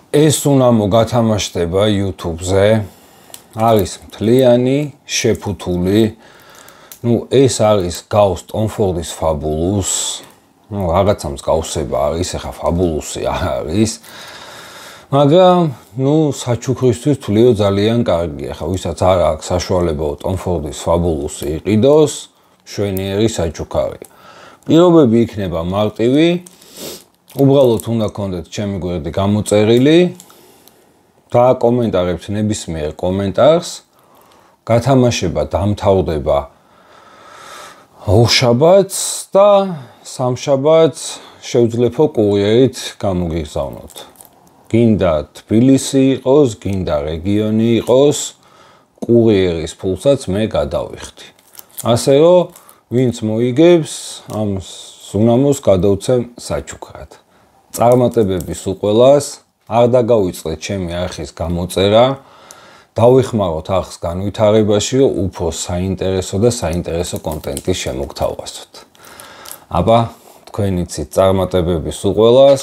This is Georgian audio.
ეს უნდა მოგათამაშდება YouTube-ზე. არის მთლიანი, შეფუთული. ეს არის გავს Tom Ford-ის Fabulous. რაღაცა მსგავსება არის, ეხა Fabulous-ი არის. მაგრამ, საჩუქრისთვის თuliო ძალიან კარგია. ხა ვისაც არ აქვს საშუალება Tom Ford-ის Fabulous-ი იყიდოს, მშვენიერი საჩუქარი. პირობები იქნება მარტივი. უბრალოდ უნდა გქონდეთ ჩემი გვერდი გამოწერილი. დააკომენტარებთ ნებისმიერ კომენტარს. გათამაშება დამთავრდება ორშაბათს და სამშაბათს შევძლებო კურიერით გამოგიგზავნოთ. გინდა თბილისი იყოს, გინდა რეგიონი იყოს, კურიერის ფულსაც მე გადავიხდი. ასე რომ, ვინც მოიგებს, ამ სუნამოს გადავცემ საჩუქრად. წარმატებების უყველას, არ დაგავიწყდეთ ჩემი არხის გამოწერა, დავიხმაროთ არხს განვითარებაში, რომ უფრო საინტერესო და საინტერესო კონტენტი შემოგთავაზოთ. აბა, თქვენიცით წარმატებების უყველას.